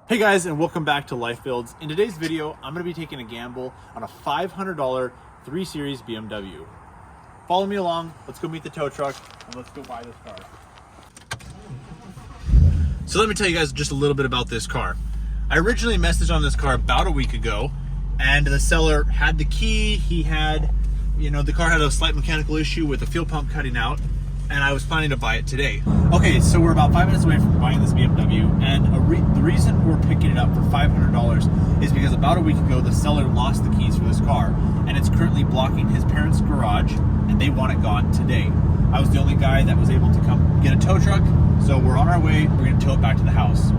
Hey guys, and welcome back to LifeBuilds. In today's video, I'm going to be taking a gamble on a $500 3 Series BMW. Follow me along, let's go meet the tow truck, and let's go buy this car. So let me tell you guys just a little bit about this car. I originally messaged on this car about a week ago, and the seller had the key. He had, the car had a slight mechanical issue with the fuel pump cutting out, and I was planning to buy it today. Okay, so we're about 5 minutes away from buying this BMW, and the reason we're picking it up for $500 is because about a week ago, the seller lost the keys for this car, and it's currently blocking his parents' garage, and they want it gone today. I was the only guy that was able to come get a tow truck, so we're on our way. We're gonna tow it back to the house,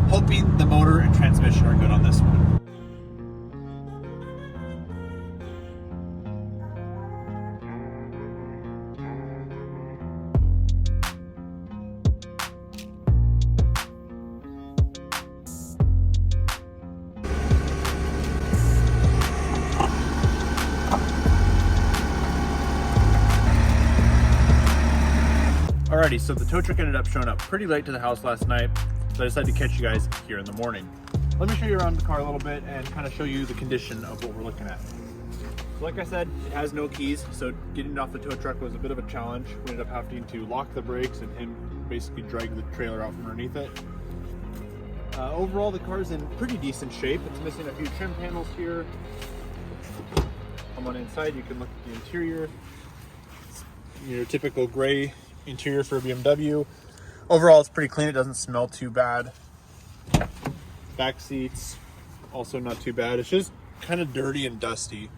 hoping the motor and transmission are good on this one. Alrighty, so the tow truck ended up showing up pretty late to the house last night, so I decided to catch you guys here in the morning. Let me show you around the car a little bit and kind of show you the condition of what we're looking at. So like I said, it has no keys, so getting it off the tow truck was a bit of a challenge. We ended up having to lock the brakes and him basically drag the trailer out from underneath it. Overall, the car's in pretty decent shape. It's missing a few trim panels here. Come on inside, you can look at the interior. It's your typical gray interior for a BMW. Overall, it's pretty clean. It doesn't smell too bad. Back seats, also not too bad. It's just kind of dirty and dusty.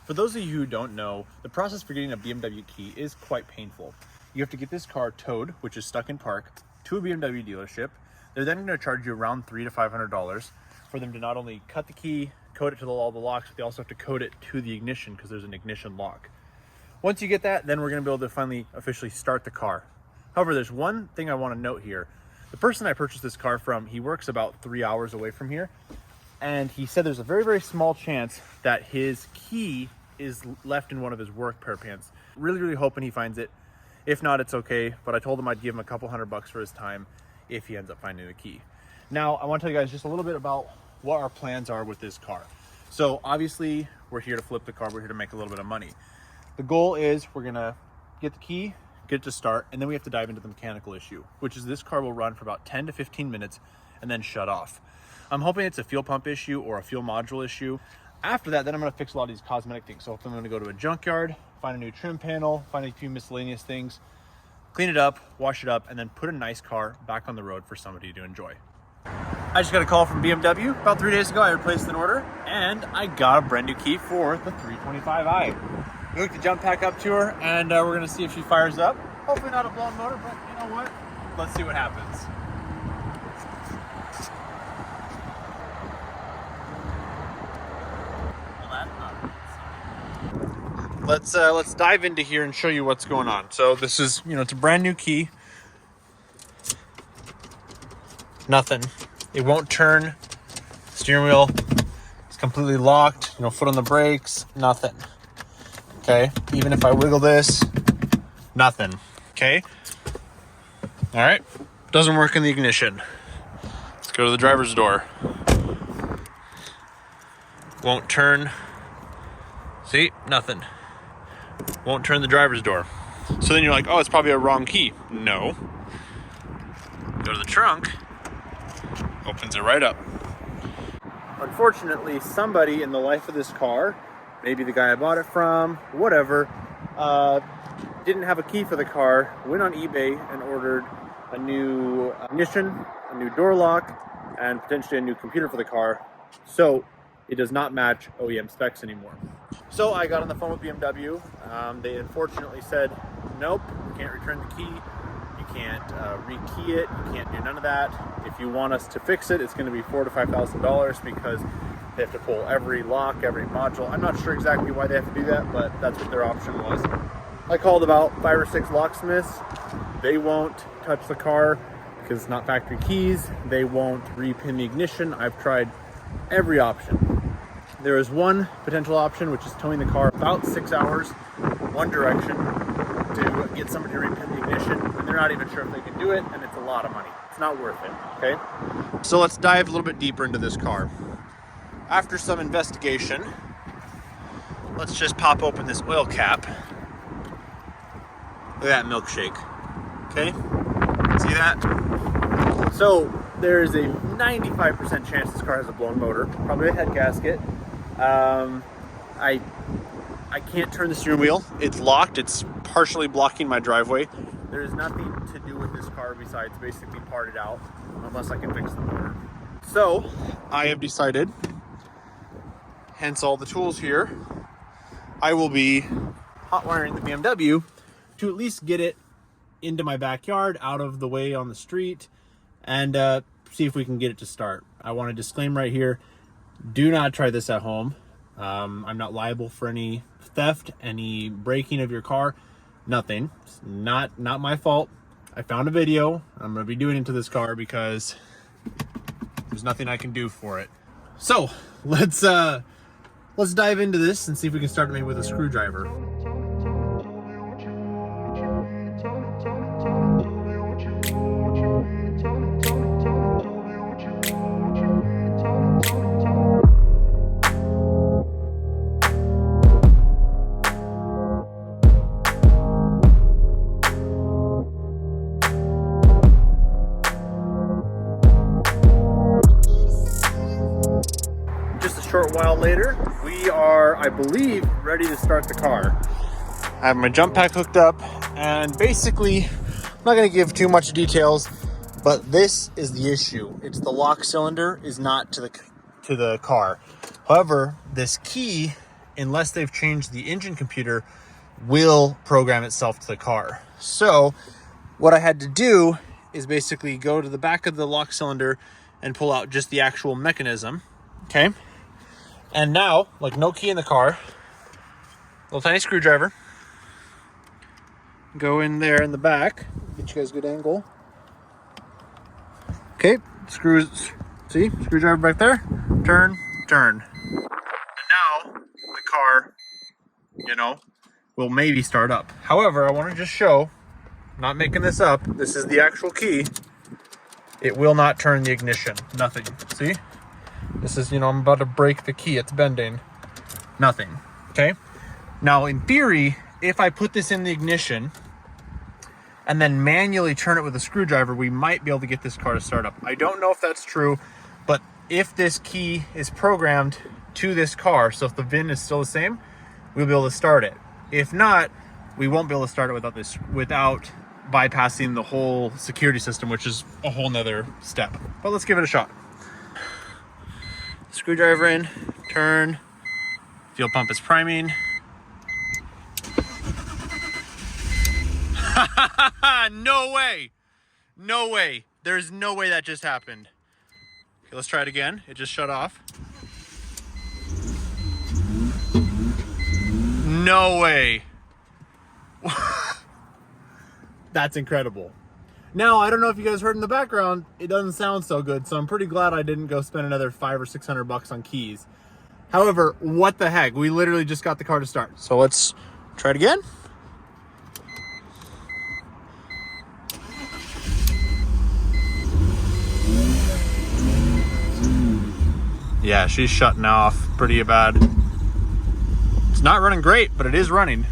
For those of you who don't know, the process for getting a BMW key is quite painful. You have to get this car towed, which is stuck in park, to a BMW dealership. They're then going to charge you around $300 to $500 for them to not only cut the key, code it to all the locks, but they also have to code it to the ignition because there's an ignition lock. Once you get that, then we're going to be able to finally officially start the car. However, there's one thing I want to note here. The person I purchased this car from, he works about 3 hours away from here, and he said there's a very, very small chance that his key is left in one of his work pair pants. Really, really hoping he finds it. If not, it's okay, but I told him I'd give him a couple $100 for his time if he ends up finding the key. Now, I want to tell you guys just a little bit about what our plans are with this car. So obviously, we're here to flip the car. We're here to make a little bit of money. The goal is we're gonna get the key, get it to start, and then we have to dive into the mechanical issue, which is this car will run for about 10 to 15 minutes and then shut off. I'm hoping it's a fuel pump issue or a fuel module issue. After that, then I'm gonna fix a lot of these cosmetic things. So if I'm gonna go to a junkyard, find a new trim panel, find a few miscellaneous things, clean it up, wash it up, and then put a nice car back on the road for somebody to enjoy. I just got a call from BMW about 3 days ago. I replaced an order and I got a brand new key for the 325i. We hooked the jump pack up to her, and we're gonna see if she fires up. Hopefully not a blown motor, but you know what? Let's see what happens. Let's dive into here and show you what's going on. So this is, it's a brand new key. Nothing. It won't turn. Steering wheel is completely locked. Foot on the brakes. Nothing. Okay, even if I wiggle this, nothing. Okay, all right, doesn't work in the ignition. Let's go to the driver's door. Won't turn. See, nothing. Won't turn the driver's door. So then you're like, oh, it's probably a wrong key. No. Go to the trunk, opens it right up. Unfortunately, somebody in the life of this car, maybe the guy I bought it from, whatever, didn't have a key for the car, went on eBay and ordered a new ignition, a new door lock, and potentially a new computer for the car. So it does not match OEM specs anymore. So I got on the phone with BMW. They unfortunately said, nope, you can't return the key. You can't rekey it. You can't do none of that. If you want us to fix it, it's going to be $4,000 to $5,000 because they have to pull every lock, every module. I'm not sure exactly why they have to do that, but that's what their option was. I called about 5 or 6 locksmiths. They won't touch the car because it's not factory keys. They won't repin the ignition. I've tried every option. There is one potential option, which is towing the car about 6 hours, one direction, to get somebody to repin the ignition when they're not even sure if they can do it, and it's a lot of money. It's not worth it, okay? So let's dive a little bit deeper into this car. After some investigation, let's just pop open this oil cap. Look at that milkshake, okay? See that? So there's a 95% chance this car has a blown motor, probably a head gasket. I can't turn the steering wheel. It's locked. It's partially blocking my driveway. There is nothing to do with this car besides basically part it out, unless I can fix the motor. So I have decided, hence all the tools here, I will be hot wiring the BMW to at least get it into my backyard, out of the way on the street, and see if we can get it to start. I want to disclaim right here, do not try this at home. I'm not liable for any theft, any breaking of your car, nothing. It's not my fault. I found a video. I'm going to be doing it to this car because there's nothing I can do for it. So let's dive into this and see if we can start maybe with a screwdriver. Short while later, we are, I believe, ready to start the car. I have my jump pack hooked up, and basically, I'm not going to give too much details, but this is the issue. It's the lock cylinder is not to the car. However, this key, unless they've changed the engine computer, will program itself to the car. So what I had to do is basically go to the back of the lock cylinder and pull out just the actual mechanism. Okay. And now, like, no key in the car, little tiny screwdriver, go in there in the back, get you guys a good angle. Okay, screws, see, screwdriver back there, turn. And now the car, will maybe start up. However, I want to just show, not making this up, this is the actual key. It will not turn the ignition, nothing, see? This is, I'm about to break the key. It's bending. Nothing. Okay? Now, in theory, if I put this in the ignition and then manually turn it with a screwdriver, we might be able to get this car to start up. I don't know if that's true, but if this key is programmed to this car, so if the VIN is still the same, we'll be able to start it. If not, we won't be able to start it without bypassing the whole security system, which is a whole nother step. But let's give it a shot. Screwdriver in, turn, fuel pump is priming. No way. No way. There's no way that just happened. Okay, let's try it again. It just shut off. No way. That's incredible. Now, I don't know if you guys heard in the background, it doesn't sound so good, so I'm pretty glad I didn't go spend another $500 or $600 on keys. However, what the heck? We literally just got the car to start. So let's try it again. Yeah, she's shutting off pretty bad. It's not running great, but it is running.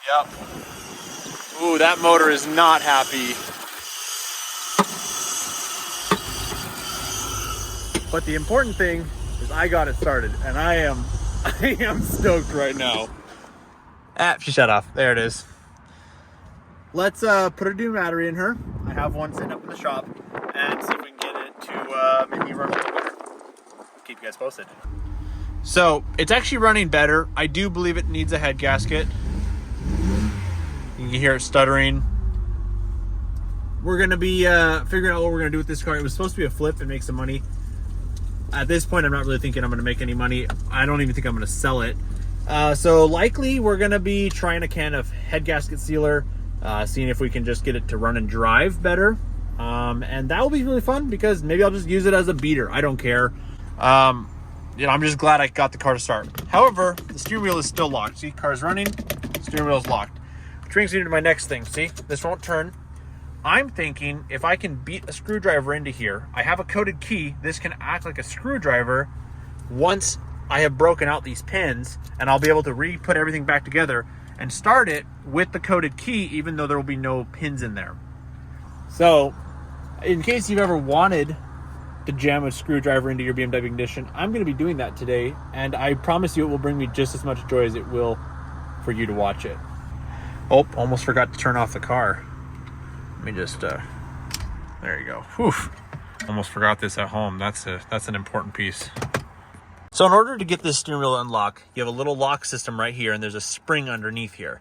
Yep. Ooh, that motor is not happy. But the important thing is I got it started, and I am stoked right now. She shut off. There it is. Let's put a new battery in her. I have one sitting up in the shop, and see if we can get it to maybe run a little better. Keep you guys posted. So it's actually running better. I do believe it needs a head gasket. You can hear it stuttering. We're going to be figuring out what we're going to do with this car. It was supposed to be a flip and make some money. At this point, I'm not really thinking I'm going to make any money. I don't even think I'm going to sell it. So likely we're going to be trying a can of head gasket sealer, seeing if we can just get it to run and drive better. And that will be really fun because maybe I'll just use it as a beater. I don't care. I'm just glad I got the car to start. However, the steering wheel is still locked. See, car's running, steering wheel is locked. brings me to my next thing. See, this won't turn. I'm thinking if I can beat a screwdriver into here, I have a coated key. This can act like a screwdriver once I have broken out these pins, and I'll be able to re-put everything back together and start it with the coated key, even though there will be no pins in there. So, in case you've ever wanted to jam a screwdriver into your BMW ignition, I'm going to be doing that today, and I promise you it will bring me just as much joy as it will for you to watch it. Oh, almost forgot to turn off the car. Let me just, there you go. Whew. Almost forgot this at home. That's an important piece. So in order to get this steering wheel to unlock, you have a little lock system right here, and there's a spring underneath here.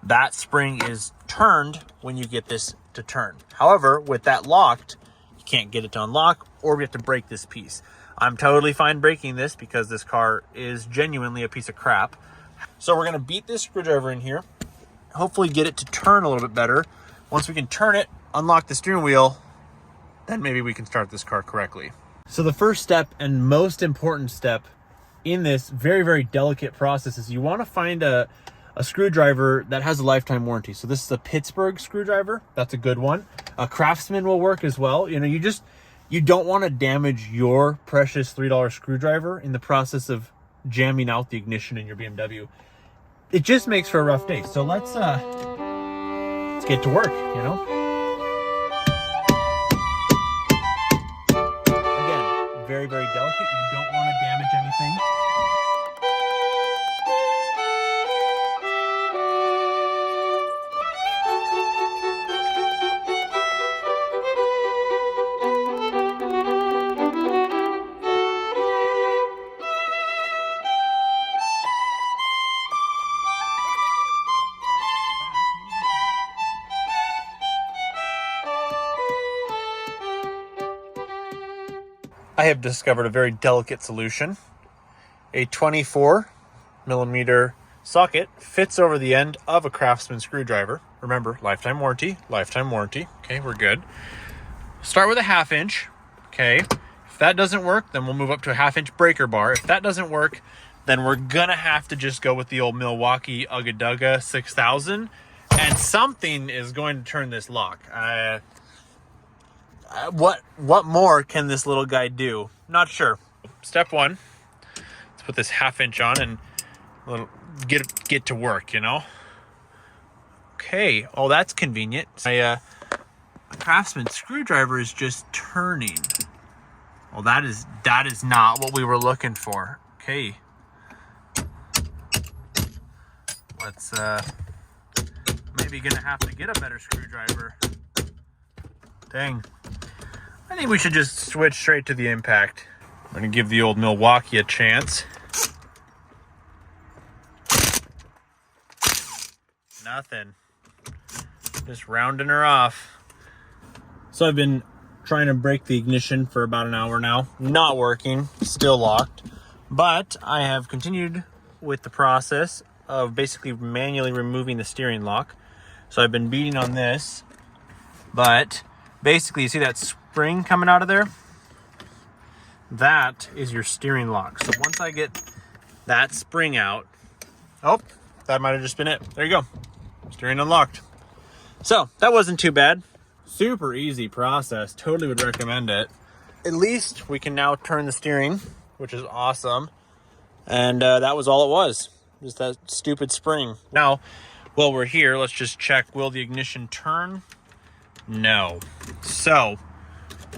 That spring is turned when you get this to turn. However, with that locked, you can't get it to unlock, or we have to break this piece. I'm totally fine breaking this because this car is genuinely a piece of crap. So we're gonna beat this screwdriver in here, hopefully get it to turn a little bit better. Once we can turn it, unlock the steering wheel, then maybe we can start this car correctly. So the first step and most important step in this very, very delicate process is you want to find a screwdriver that has a lifetime warranty. So this is a Pittsburgh screwdriver. That's a good one. A Craftsman will work as well. You know, you don't want to damage your precious $3 screwdriver in the process of jamming out the ignition in your BMW. It just makes for a rough day. So let's get to work, you know? Very, very delicate. You don't want to damage anything. I have discovered a very delicate solution. A 24 millimeter socket fits over the end of a Craftsman screwdriver. Remember, lifetime warranty, lifetime warranty. Okay, we're good. Start with a 1/2 inch. Okay, if that doesn't work, then we'll move up to a 1/2 inch breaker bar. If that doesn't work, then we're gonna have to just go with the old Milwaukee Ugga Dugga 6000, and something is going to turn this lock. What more can this little guy do? Not sure. Step one, let's put this 1/2 inch on and get to work, you know? Okay, oh, that's convenient. My Craftsman screwdriver is just turning. Well, that is not what we were looking for. Okay. Let's maybe gonna have to get a better screwdriver. Dang. I think we should just switch straight to the impact. I'm gonna give the old Milwaukee a chance. Nothing. Just rounding her off. So I've been trying to break the ignition for about an hour now. Not working, still locked. But I have continued with the process of basically manually removing the steering lock. So I've been beating on this, but basically, you see that spring coming out of there? That is your steering lock. So once I get that spring out, oh, that might have just been it. There you go. Steering unlocked. So that wasn't too bad. Super easy process. Totally would recommend it. At least we can now turn the steering, which is awesome. And that was all it was. Just that stupid spring. Now, while we're here, let's just check. Will the ignition turn? No. So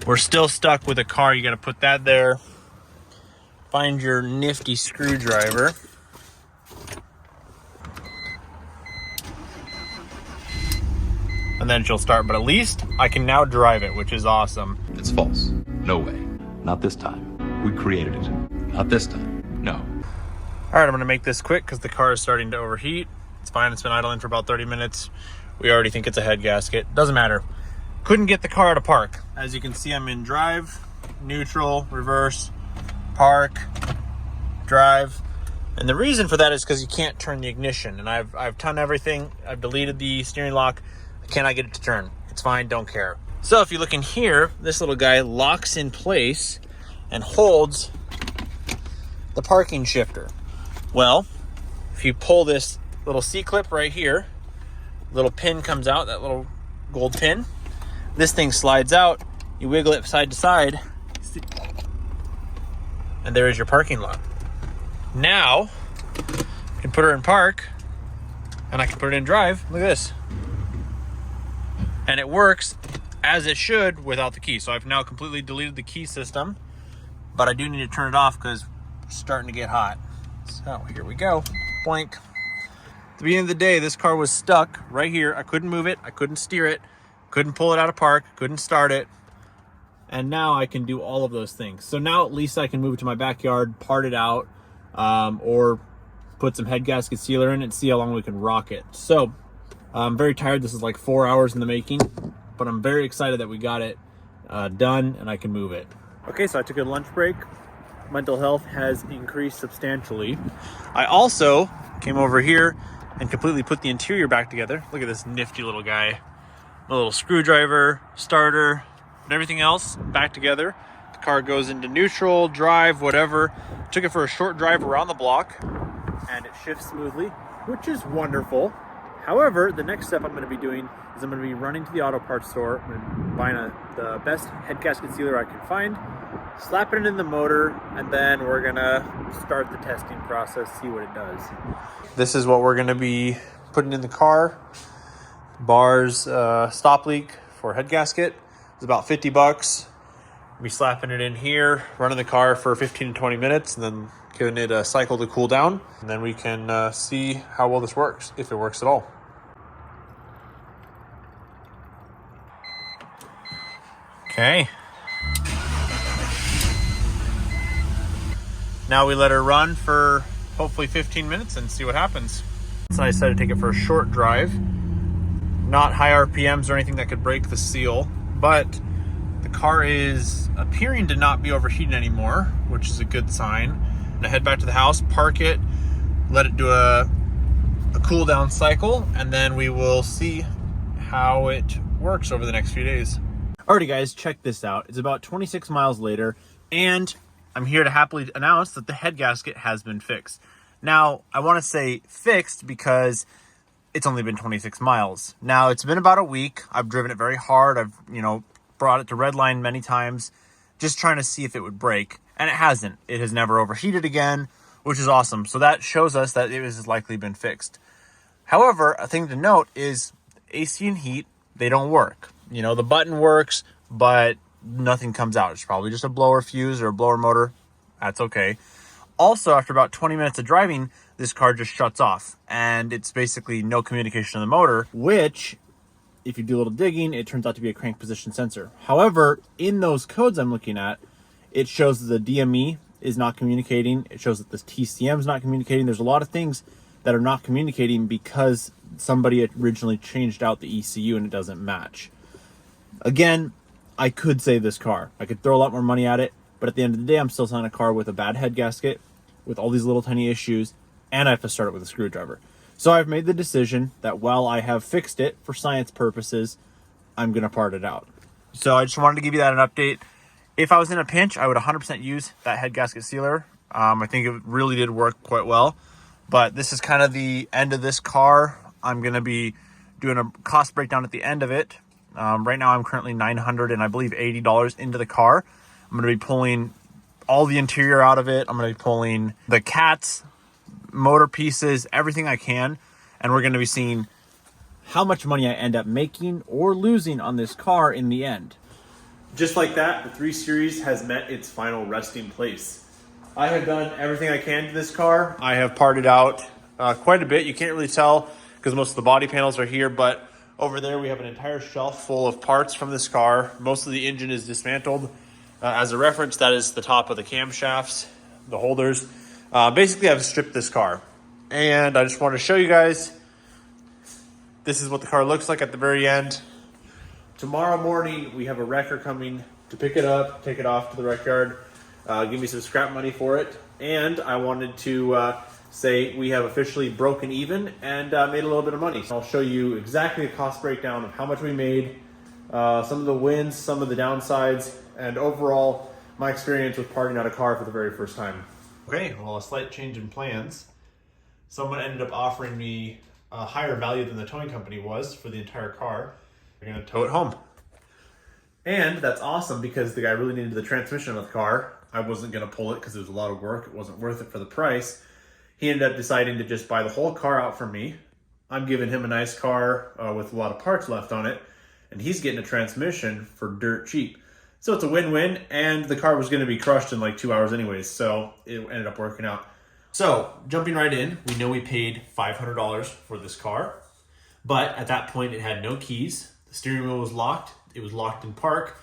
we're still stuck with a car. You got to put that there. Find your nifty screwdriver. And then she'll start. But at least I can now drive it, which is awesome. It's false. No way. Not this time. We created it. Not this time. No. All right, I'm going to make this quick because the car is starting to overheat. It's fine. It's been idling for about 30 minutes. We already think it's a head gasket. Doesn't matter. Couldn't get the car to park. As you can see, I'm in drive, neutral, reverse, park, drive. And the reason for that is because you can't turn the ignition. And I've done everything. I've deleted the steering lock. I cannot get it to turn. It's fine, don't care. So if you look in here, this little guy locks in place and holds the parking shifter. Well, if you pull this little C-clip right here, Little pin comes out, that little gold pin. This thing slides out, you wiggle it side to side, and there is your parking lot. Now, I can put her in park, and I can put it in drive. Look at this. And it works as it should without the key. So I've now completely deleted the key system, but I do need to turn it off because it's starting to get hot. So here we go, boink. At the beginning of the day, this car was stuck right here. I couldn't move it, I couldn't steer it, couldn't pull it out of park, couldn't start it. And now I can do all of those things. So now at least I can move it to my backyard, part it out, or put some head gasket sealer in it and see how long we can rock it. So I'm very tired. This is like 4 hours in the making, but I'm very excited that we got it done and I can move it. Okay, so I took a lunch break. Mental health has increased substantially. I also came over here and completely put the interior back together. Look at this nifty little guy. A little screwdriver, starter, and everything else back together. The car goes into neutral, drive, whatever. Took it for a short drive around the block and it shifts smoothly, which is wonderful. However, the next step I'm going to be doing is I'm going to be running to the auto parts store and buying the best head gasket sealer I can find, slapping it in the motor, and then we're going to start the testing process, see what it does. This is what we're going to be putting in the car. Bars stop leak for head gasket. It's about 50 bucks. We'll be slapping it in here, running the car for 15 to 20 minutes, and then giving it a cycle to cool down. And then we can see how well this works, if it works at all. Okay. Now we let her run for hopefully 15 minutes and see what happens. So I decided to take it for a short drive. Not high RPMs or anything that could break the seal, but the car is appearing to not be overheating anymore, which is a good sign. I'm gonna head back to the house, park it, let it do a cool down cycle, and then we will see how it works over the next few days. Alrighty guys, check this out. It's about 26 miles later, and I'm here to happily announce that the head gasket has been fixed. Now, I wanna say fixed because it's only been 26 miles. Now, it's been about a week. I've driven it very hard. I've, brought it to redline many times, just trying to see if it would break. And it hasn't. It has never overheated again, which is awesome. So that shows us that it has likely been fixed. However, a thing to note is AC and heat, they don't work. The button works, but nothing comes out. It's probably just a blower fuse or a blower motor. That's okay. Also, after about 20 minutes of driving, this car just shuts off and it's basically no communication in the motor, which if you do a little digging, it turns out to be a crank position sensor. However, in those codes I'm looking at, it shows that the DME is not communicating. It shows that the TCM is not communicating. There's a lot of things that are not communicating because somebody originally changed out the ECU and it doesn't match. Again, I could save this car. I could throw a lot more money at it, but at the end of the day, I'm still selling a car with a bad head gasket, with all these little tiny issues, and I have to start it with a screwdriver. So I've made the decision that while I have fixed it for science purposes, I'm going to part it out. So I just wanted to give you that an update. If I was in a pinch, I would 100% use that head gasket sealer. I think it really did work quite well. But this is kind of the end of this car. I'm going to be doing a cost breakdown at the end of it. Right now I'm currently $900 and I believe $80 into the car. I'm going to be pulling all the interior out of it. I'm going to be pulling the cats, motor pieces, everything I can. And we're going to be seeing how much money I end up making or losing on this car in the end. Just like that, the 3 Series has met its final resting place. I have done everything I can to this car. I have parted out quite a bit. You can't really tell because most of the body panels are here, but over there we have an entire shelf full of parts from this car. Most of the engine is dismantled. As a reference, that is the top of the camshafts, the holders. Basically, I've stripped this car. And I just wanted to show you guys, this is what the car looks like at the very end. Tomorrow morning, we have a wrecker coming to pick it up, take it off to the wreck yard, give me some scrap money for it. And I wanted to say we have officially broken even and made a little bit of money. So I'll show you exactly the cost breakdown of how much we made, some of the wins, some of the downsides, and overall my experience with parting out a car for the very first time. Okay, well, a slight change in plans. Someone ended up offering me a higher value than the towing company was for the entire car. They're gonna tow it home. And that's awesome because the guy really needed the transmission of the car. I wasn't gonna pull it because it was a lot of work. It wasn't worth it for the price. He ended up deciding to just buy the whole car out for me. I'm giving him a nice car with a lot of parts left on it, and he's getting a transmission for dirt cheap. So it's a win-win, and the car was gonna be crushed in like 2 hours anyways, so it ended up working out. So, jumping right in, we know we paid $500 for this car, but at that point it had no keys. The steering wheel was locked, it was locked in park,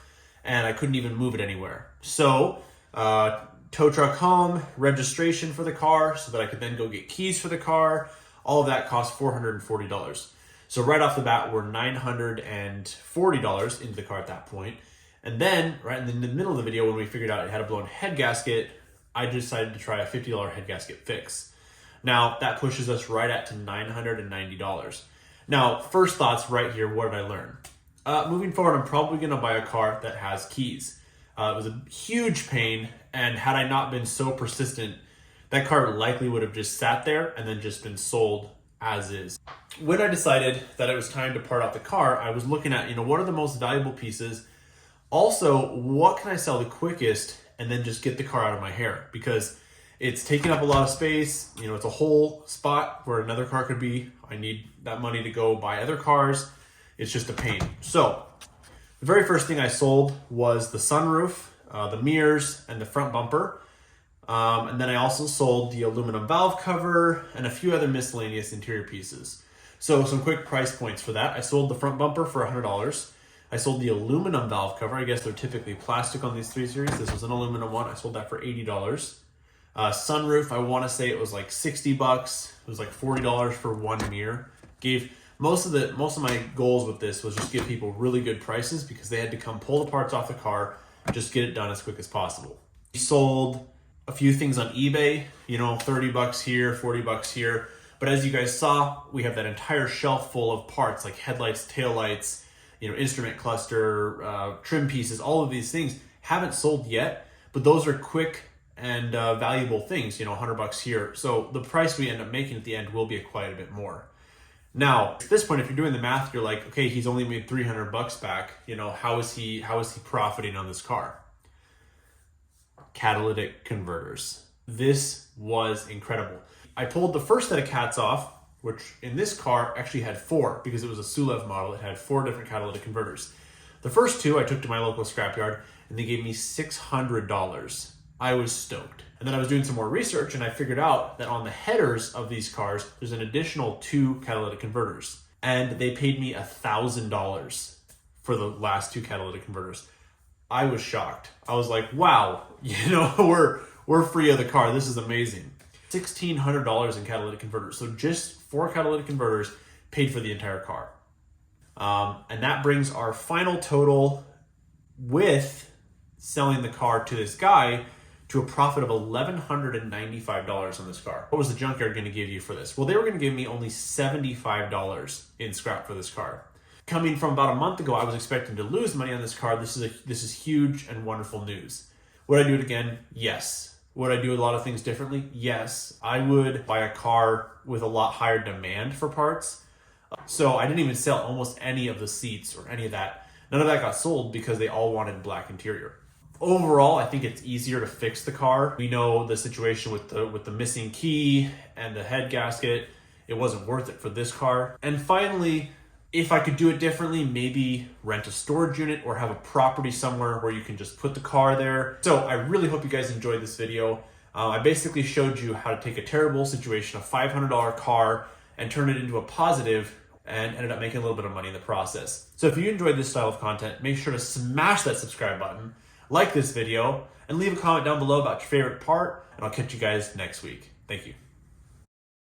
and I couldn't even move it anywhere. So, tow truck home, registration for the car so that I could then go get keys for the car. All of that cost $440. So right off the bat, we're $940 into the car at that point. And then right in the middle of the video, when we figured out it had a blown head gasket, I decided to try a $50 head gasket fix. Now that pushes us right at to $990. Now, first thoughts right here, what did I learn? Moving forward, I'm probably gonna buy a car that has keys. It was a huge pain, and had I not been so persistent, that car likely would have just sat there and then just been sold as is. When I decided that it was time to part out the car, I was looking at, what are the most valuable pieces? Also, what can I sell the quickest and then just get the car out of my hair? Because it's taking up a lot of space. It's a whole spot where another car could be. I need that money to go buy other cars. It's just a pain. So the very first thing I sold was the sunroof, the mirrors, and the front bumper. And then I also sold the aluminum valve cover and a few other miscellaneous interior pieces. So some quick price points for that. I sold the front bumper for $100. I sold the aluminum valve cover. I guess they're typically plastic on these 3 Series. This was an aluminum one. I sold that for $80. Sunroof, I want to say it was like $60. It was like $40 for one mirror. Gave most of my goals with this was just give people really good prices because they had to come pull the parts off the car, just get it done as quick as possible. We sold a few things on eBay, $30 here, $40 here. But as you guys saw, we have that entire shelf full of parts like headlights, taillights, instrument cluster, trim pieces, all of these things haven't sold yet, but those are quick and valuable things, $100 here. So the price we end up making at the end will be quite a bit more. Now, at this point, if you're doing the math, you're like, okay, he's only made $300 back. How is he profiting on this car? Catalytic converters. This was incredible. I pulled the first set of cats off, which in this car actually had 4 because it was a Sulev model. It had 4 different catalytic converters. The first 2 I took to my local scrapyard and they gave me $600. I was stoked. And then I was doing some more research and I figured out that on the headers of these cars, there's an additional 2 catalytic converters. And they paid me $1,000 for the last 2 catalytic converters. I was shocked. I was like, wow, we're free of the car. This is amazing. $1,600 in catalytic converters. So just 4 catalytic converters paid for the entire car. And that brings our final total with selling the car to this guy to a profit of $1,195 on this car. What was the junkyard going to give you for this? Well, they were going to give me only $75 in scrap for this car. Coming from about a month ago, I was expecting to lose money on this car. This is huge and wonderful news. Would I do it again? Yes. Would I do a lot of things differently? Yes. I would buy a car with a lot higher demand for parts. So I didn't even sell almost any of the seats or any of that. None of that got sold because they all wanted black interior. Overall, I think it's easier to fix the car. We know the situation with the missing key and the head gasket. It wasn't worth it for this car. And finally, if I could do it differently, maybe rent a storage unit or have a property somewhere where you can just put the car there. So I really hope you guys enjoyed this video. I basically showed you how to take a terrible situation, a $500 car, and turn it into a positive and ended up making a little bit of money in the process. So if you enjoyed this style of content, make sure to smash that subscribe button, like this video, and leave a comment down below about your favorite part, and I'll catch you guys next week. Thank you.